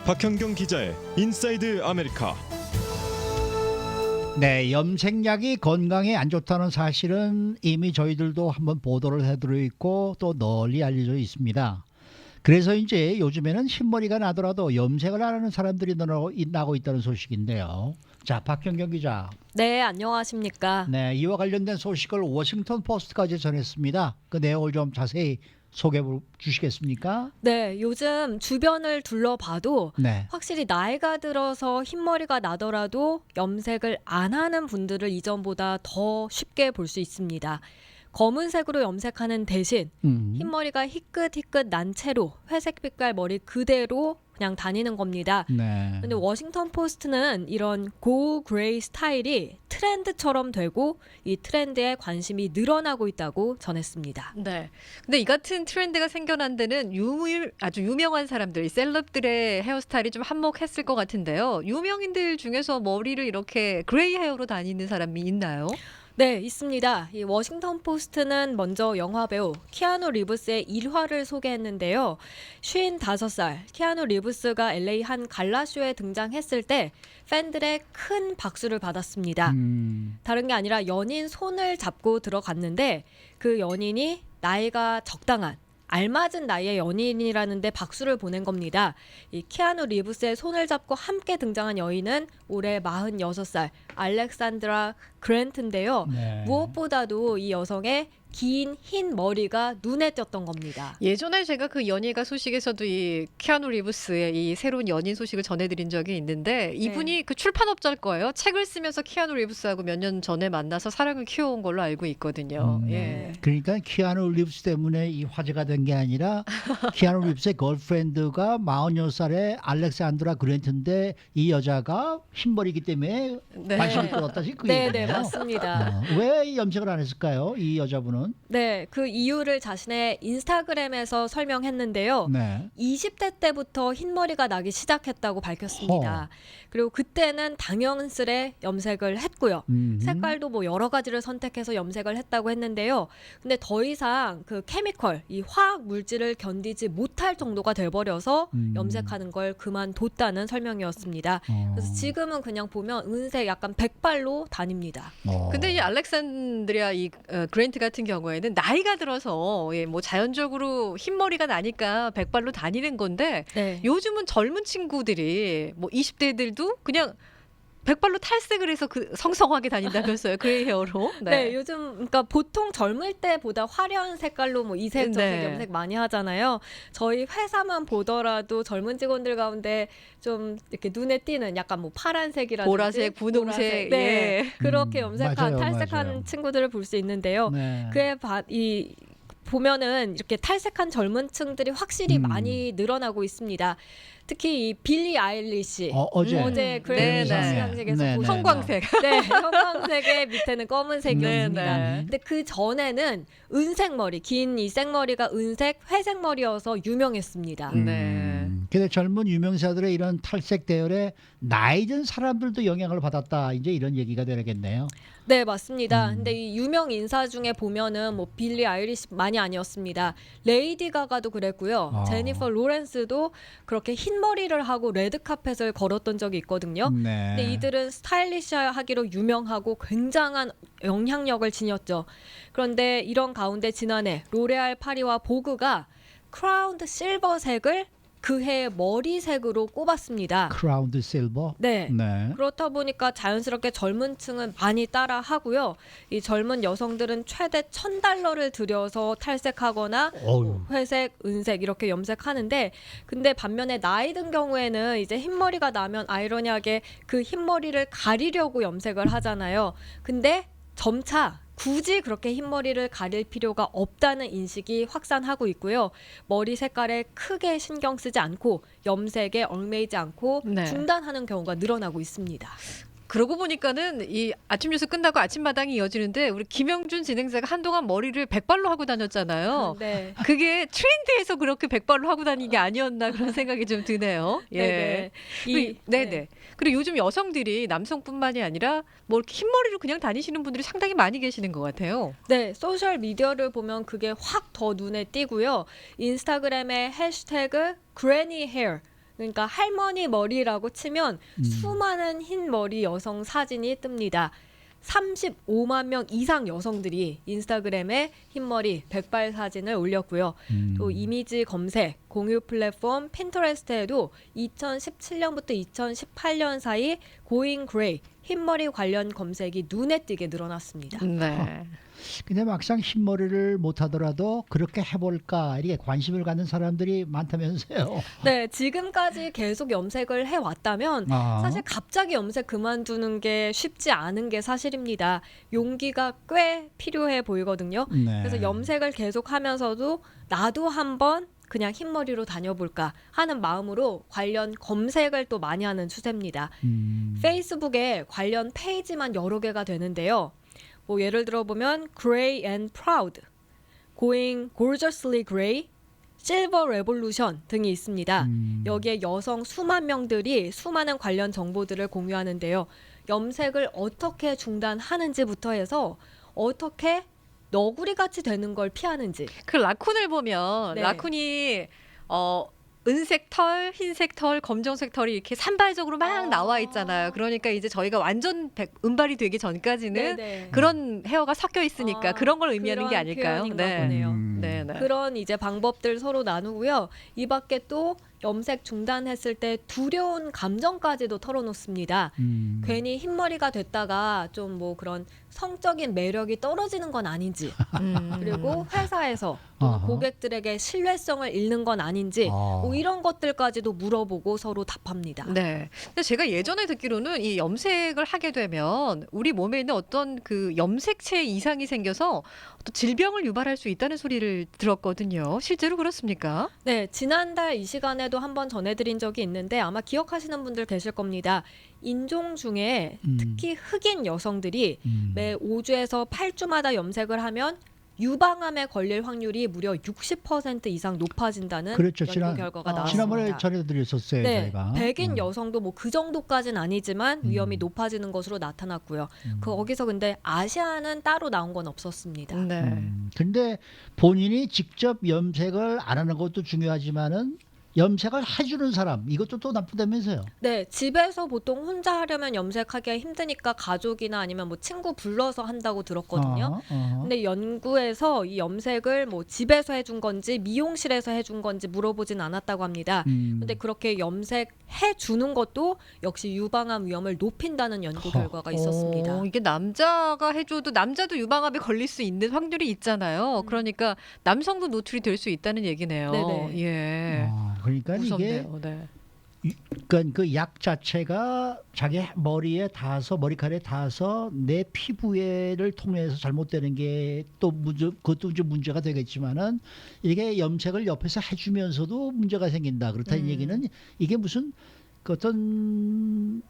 박현경 기자의 인사이드 아메리카. 네, 염색약이 건강에 안 좋다는 사실은 이미 저희들도 한번 보도를 해드리고 있고 또 널리 알려져 있습니다. 그래서 이제 요즘에는 흰머리가 나더라도 염색을 안 하는 사람들이 나고 있다는 소식인데요. 자, 박현경 기자. 네, 안녕하십니까. 네, 이와 관련된 소식을 워싱턴 포스트까지 전했습니다. 그 내용을 좀 자세히 소개해 주시겠습니까? 네, 요즘 주변을 둘러봐도 네. 확실히 나이가 들어서 흰머리가 나더라도 염색을 안 하는 분들을 이전보다 더 쉽게 볼 수 있습니다. 검은색으로 염색하는 대신 흰머리가 희끗희끗 난 채로 회색 빛깔 머리 그대로 그냥 다니는 겁니다. 네. 근데 워싱턴 포스트는 이런 고 그레이 스타일이 트렌드처럼 되고 이 트렌드에 관심이 늘어나고 있다고 전했습니다. 네. 근데 이 같은 트렌드가 생겨난 데는 아주 유명한 사람들, 이 셀럽들의 헤어스타일이 좀 한몫했을 것 같은데요. 유명인들 중에서 머리를 이렇게 그레이 헤어로 다니는 사람이 있나요? 네, 있습니다. 이 워싱턴 포스트는 먼저 영화배우 키아누 리브스의 일화를 소개했는데요. 55살 키아누 리브스가 LA 한 갈라쇼에 등장했을 때 팬들의 큰 박수를 받았습니다. 다른 게 아니라 연인 손을 잡고 들어갔는데 그 연인이 나이가 적당한 알맞은 나이의 연인이라는데 박수를 보낸 겁니다. 이 키아누 리브스의 손을 잡고 함께 등장한 여인은 올해 46살 알렉산드라 그랜트인데요. 네. 무엇보다도 이 여성의 긴 흰 머리가 눈에 띄었던 겁니다. 예전에 제가 그 연예가 소식에서도 이 키아누 리브스의 이 새로운 연인 소식을 전해드린 적이 있는데 이분이 그 출판업자일 거예요. 책을 쓰면서 키아누 리브스하고 몇 년 전에 만나서 사랑을 키워온 걸로 알고 있거든요. 예. 그러니까 키아누 리브스 때문에 이 화제가 된 게 아니라 키아누 리브스의 걸프렌드가 46살의 알렉산드라 그랜트인데 이 여자가 흰머리이기 때문에 네. 관심을 끌었다. 그 네, 얘기네요. 네, 맞습니다. 왜 염색을 안 했을까요? 이 여자분은? 네, 그 이유를 자신의 인스타그램에서 설명했는데요. 네. 20대 때부터 흰머리가 나기 시작했다고 밝혔습니다. 그리고 그때는 당연스레 염색을 했고요. 색깔도 뭐 여러 가지를 선택해서 염색을 했다고 했는데요. 근데 더 이상 그 케미컬, 이 화학 물질을 견디지 못할 정도가 돼버려서 염색하는 걸 그만뒀다는 설명이었습니다. 그래서 지금은 그냥 보면 은색 약간 백발로 다닙니다. 근데 이 알렉산드리아 이 그랜트 같은 경우에는 나이가 들어서 뭐 자연적으로 흰머리가 나니까 백발로 다니는 건데 네. 요즘은 젊은 친구들이 뭐 20대들도 그냥 백발로 탈색을 해서 그 성성하게 다닌다면서요. 그레이 헤어로. 네, 요즘 그러니까 보통 젊을 때보다 화려한 색깔로 뭐 이색 저색 네. 염색 많이 하잖아요. 저희 회사만 보더라도 젊은 직원들 가운데 좀 이렇게 눈에 띄는 약간 뭐 파란색이라든지 보라색, 분홍색, 네, 예. 그렇게 염색한 맞아요, 탈색한 맞아요. 친구들을 볼 수 있는데요. 네. 이 보면은 이렇게 탈색한 젊은 층들이 확실히 많이 늘어나고 있습니다. 특히 이 빌리 아일리시 어제 그래미 네, 네. 시상식에서 네, 네, 보신 형광색. 네, 형광색의 밑에는 검은색이었습니다. 네, 네. 근데 그 전에는 은색 머리, 긴 이 생머리가 은색, 회색 머리여서 유명했습니다. 네. 근데 젊은 유명사들의 이런 탈색 대열에 나이 든 사람들도 영향을 받았다. 이제 이런 얘기가 되겠네요. 네, 맞습니다. 근데 이 유명 인사 중에 보면은 뭐 빌리 아이리시만이 아니었습니다. 레이디 가가도 그랬고요. 제니퍼 로렌스도 그렇게 흰 머리를 하고 레드 카펫을 걸었던 적이 있거든요. 네. 근데 이들은 스타일리시하기로 유명하고 굉장한 영향력을 지녔죠. 그런데 이런 가운데 지난해 로레알 파리와 보그가 크라운드 실버색을 그해 머리색으로 꼽았습니다. 크라운드 실버. 네. 네. 그렇다 보니까 자연스럽게 젊은 층은 많이 따라 하고요. 이 젊은 여성들은 최대 $1,000를 들여서 탈색하거나 어휴. 회색, 은색 이렇게 염색하는데 근데 반면에 나이 든 경우에는 이제 흰머리가 나면 아이러니하게 그 흰머리를 가리려고 염색을 하잖아요. 근데 점차 굳이 그렇게 흰머리를 가릴 필요가 없다는 인식이 확산하고 있고요. 머리 색깔에 크게 신경 쓰지 않고 염색에 얽매이지 않고 네. 중단하는 경우가 늘어나고 있습니다. 그러고 보니까는 이 아침 뉴스 끝나고 아침마당이 이어지는데 우리 김영준 진행자가 한동안 머리를 백발로 하고 다녔잖아요. 네. 그게 트렌드에서 그렇게 백발로 하고 다니는 게 아니었나 그런 생각이 좀 드네요. 예. 네네. 네네. 그리고 요즘 여성들이 남성뿐만이 아니라 뭐 이렇게 흰머리로 그냥 다니시는 분들이 상당히 많이 계시는 것 같아요. 네, 소셜 미디어를 보면 그게 확 더 눈에 띄고요. 인스타그램에 해시태그 그래니 헤어 그러니까 할머니 머리라고 치면 음. 수많은 흰 머리 여성 사진이 뜹니다. 35만 명 이상 여성들이 인스타그램에 흰머리 백발 사진을 올렸고요. 또 이미지 검색, 공유 플랫폼 핀터레스트에도 2017년부터 2018년 사이 고잉 그레이 흰머리 관련 검색이 눈에 띄게 늘어났습니다. 네. 근데 막상 흰머리를 못하더라도 그렇게 해볼까 이렇게 관심을 갖는 사람들이 많다면서요. 네, 지금까지 계속 염색을 해왔다면 아. 사실 갑자기 염색 그만두는 게 쉽지 않은 게 사실입니다. 용기가 꽤 필요해 보이거든요. 네. 그래서 염색을 계속하면서도 나도 한번 그냥 흰머리로 다녀볼까 하는 마음으로 관련 검색을 또 많이 하는 추세입니다. 페이스북에 관련 페이지만 여러 개가 되는데요. 뭐 예를 들어 보면 Gray and Proud, Going Gorgeously Gray, Silver Revolution 등이 있습니다. 여기에 여성 수만 명들이 수많은 관련 정보들을 공유하는데요. 염색을 어떻게 중단하는지부터 해서 어떻게 너구리 같이 되는 걸 피하는지. 그 라쿤을 보면 네. 라쿤이 은색 털, 흰색 털, 검정색 털이 이렇게 산발적으로 막 나와 있잖아요. 그러니까 이제 저희가 완전 은발이 되기 전까지는 네네. 그런 헤어가 섞여 있으니까 그런 걸 의미하는 게 그런 아닐까요? 표현인가 보네요. 네, 네. 그런 이제 방법들 서로 나누고요. 이 밖에 또 염색 중단했을 때 두려운 감정까지도 털어놓습니다. 괜히 흰머리가 됐다가 좀 뭐 그런 성적인 매력이 떨어지는 건 아닌지, 그리고 회사에서 또 아하. 고객들에게 신뢰성을 잃는 건 아닌지, 아. 뭐 이런 것들까지도 물어보고 서로 답합니다. 네. 근데 제가 예전에 듣기로는 이 염색을 하게 되면 우리 몸에 있는 어떤 그 염색체 이상이 생겨서 또 질병을 유발할 수 있다는 소리를 들었거든요. 실제로 그렇습니까? 네, 지난달 이 시간에도 한번 전해드린 적이 있는데 아마 기억하시는 분들 계실 겁니다. 인종 중에 특히 흑인 여성들이 매 5주에서 8주마다 염색을 하면 유방암에 걸릴 확률이 무려 60% 이상 높아진다는 그렇죠. 연구 결과가 나왔습니다. 지난번에 전해드렸었어요. 네, 저희가. 백인 여성도 뭐 그 정도까지는 아니지만 위험이 높아지는 것으로 나타났고요. 거기서 근데 아시아는 따로 나온 건 없었습니다. 네. 근데 본인이 직접 염색을 안 하는 것도 중요하지만은 염색을 해주는 사람 이것도 또 나쁘다면서요. 네, 집에서 보통 혼자 하려면 염색하기가 힘드니까 가족이나 아니면 뭐 친구 불러서 한다고 들었거든요. 근데 연구에서 이 염색을 뭐 집에서 해준 건지 미용실에서 해준 건지 물어보진 않았다고 합니다. 근데 그렇게 염색해 주는 것도 역시 유방암 위험을 높인다는 연구 결과가 있었습니다. 이게 남자가 해줘도 남자도 유방암에 걸릴 수 있는 확률이 있잖아요. 그러니까 남성도 노출이 될 수 있다는 얘기네요. 네네. 예. 그러니까 이게 무섭네요. 네. 그러니까 그 약 자체가 자기 머리에 닿아서 머리카락에 닿아서 내 피부에를 통해서 잘못되는 게 또 그것도 이제 문제가 되겠지만은 이게 염색을 옆에서 해주면서도 문제가 생긴다. 그렇다는 얘기는 이게 무슨 그 어떤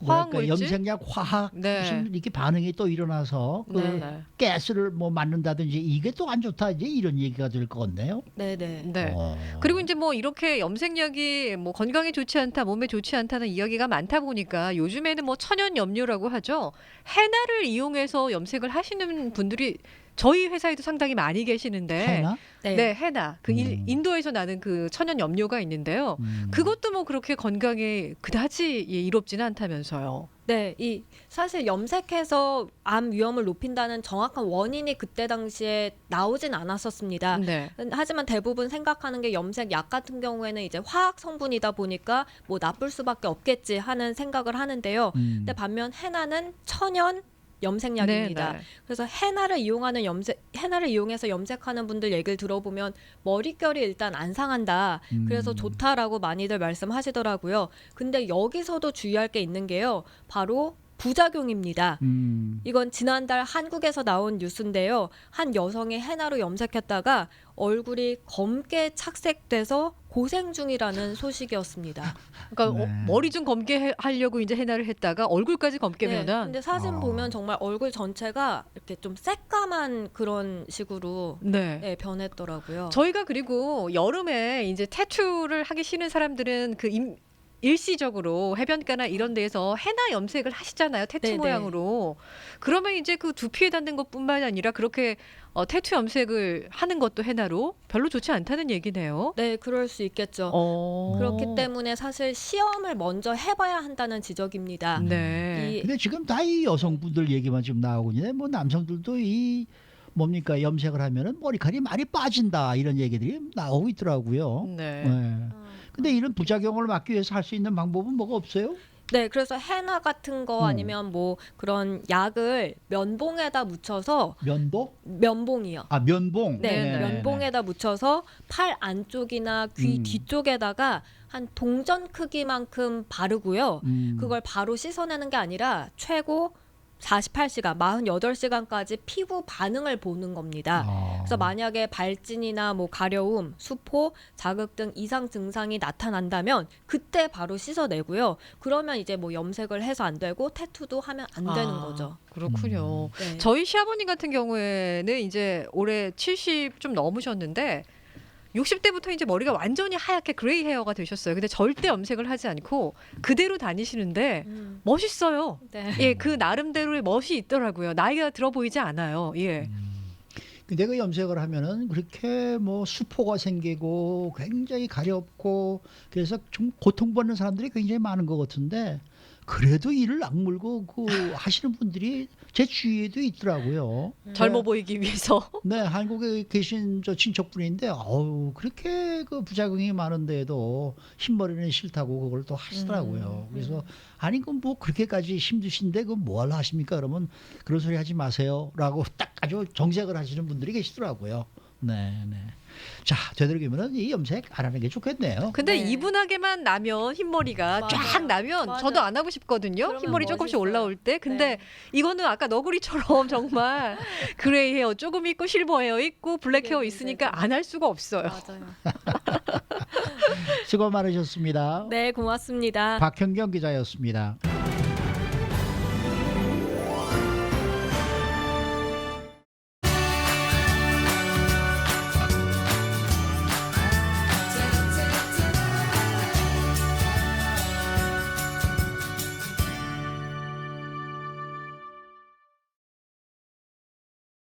화학물질? 염색약 화학 네. 무슨 이렇게 반응이 또 일어나서 그 네. 가스를 뭐 맞는다든지 이게 또 안 좋다 이제 이런 얘기가 될 것 같네요. 네네. 네. 그리고 이제 뭐 이렇게 염색약이 뭐 건강에 좋지 않다, 몸에 좋지 않다는 이야기가 많다 보니까 요즘에는 뭐 천연 염료라고 하죠. 헤나를 이용해서 염색을 하시는 분들이 저희 회사에도 상당히 많이 계시는데 해나? 네, 헤나. 그 인도에서 나는 그 천연 염료가 있는데요. 그것도 뭐 그렇게 건강에 그다지 이롭지는 않다면서요. 네, 이 사실 염색해서 암 위험을 높인다는 정확한 원인이 그때 당시에 나오진 않았었습니다. 네. 하지만 대부분 생각하는 게 염색약 같은 경우에는 이제 화학 성분이다 보니까 뭐 나쁠 수밖에 없겠지 하는 생각을 하는데요. 근데 반면 헤나는 천연 염색약입니다. 네, 네. 그래서 헤나를 이용해서 염색하는 분들 얘기를 들어보면 머릿결이 일단 안 상한다. 그래서 좋다라고 많이들 말씀하시더라고요. 근데 여기서도 주의할 게 있는 게요. 바로 부작용입니다. 이건 지난달 한국에서 나온 뉴스인데요. 한 여성이 헤나로 염색했다가 얼굴이 검게 착색돼서 고생 중이라는 소식이었습니다. 그러니까 네. 머리 좀 검게 하려고 이제 헤나를 했다가 얼굴까지 검게 네, 변한. 근데 사진 보면 정말 얼굴 전체가 이렇게 좀 새까만 그런 식으로 네. 네, 변했더라고요. 저희가 그리고 여름에 이제 태투를 하기 싫은 사람들은 그 일시적으로 해변가나 이런 데에서 해나 염색을 하시잖아요. 태투 네네. 모양으로. 그러면 이제 그 두피에 닿는 것뿐만이 아니라 그렇게 태투 염색을 하는 것도 해나로 별로 좋지 않다는 얘기네요. 네, 그럴 수 있겠죠. 그렇기 때문에 사실 시험을 먼저 해봐야 한다는 지적입니다. 네. 이 근데 지금 다 이 여성분들 얘기만 지금 나오고 있는데 뭐 남성들도 이 뭡니까 염색을 하면은 머리카락이 많이 빠진다 이런 얘기들이 나오고 있더라고요. 네. 네. 근데 이런 부작용을 막기 위해서 할 수 있는 방법은 뭐가 없어요? 네, 그래서 헤나 같은 거 아니면 뭐 그런 약을 면봉에다 묻혀서 면도? 면봉이요. 아 면봉. 네, 네네. 면봉에다 묻혀서 팔 안쪽이나 귀 뒤쪽에다가 한 동전 크기만큼 바르고요. 그걸 바로 씻어내는 게 아니라 최고 48시간, 48시간까지 피부 반응을 보는 겁니다. 그래서 만약에 발진이나 뭐 가려움, 수포, 자극 등 이상 증상이 나타난다면 그때 바로 씻어내고요. 그러면 이제 뭐 염색을 해서 안 되고 태투도 하면 안 되는 거죠. 그렇군요. 네. 저희 시아버님 같은 경우에는 이제 올해 70 좀 넘으셨는데 60대부터 이제 머리가 완전히 하얗게 그레이 헤어가 되셨어요. 근데 절대 염색을 하지 않고 그대로 다니시는데 멋있어요. 네. 예, 그 나름대로의 멋이 있더라고요. 나이가 들어 보이지 않아요. 예. 근데 그 염색을 하면은 그렇게 뭐 수포가 생기고 굉장히 가렵고 그래서 좀 고통받는 사람들이 굉장히 많은 것 같은데 그래도 이를 악물고 그 하시는 분들이 제 주위에도 있더라고요. 젊어 보이기 위해서. 네, 한국에 계신 저 친척분인데, 그렇게 그 부작용이 많은데도 흰머리는 싫다고 그걸 또 하시더라고요. 그래서, 아니, 그 뭐 그렇게까지 힘드신데, 그 뭘 하십니까? 그러면 그런 소리 하지 마세요. 라고 딱 아주 정색을 하시는 분들이 계시더라고요. 네, 네. 자, 되도록이면 이 염색 안 하는 게 좋겠네요. 근데 네. 이분하게만 나면 흰머리가 맞아요. 쫙 나면 맞아. 저도 안 하고 싶거든요. 그러면 흰머리 조금씩 멋있어요. 올라올 때. 근데 네. 이거는 아까 너구리처럼 정말 그레이 헤어 조금 있고 실버 헤어 있고 블랙 헤어 네, 있으니까 네. 안 할 수가 없어요. 맞아요. 수고 많으셨습니다. 네, 고맙습니다. 박현경 기자였습니다.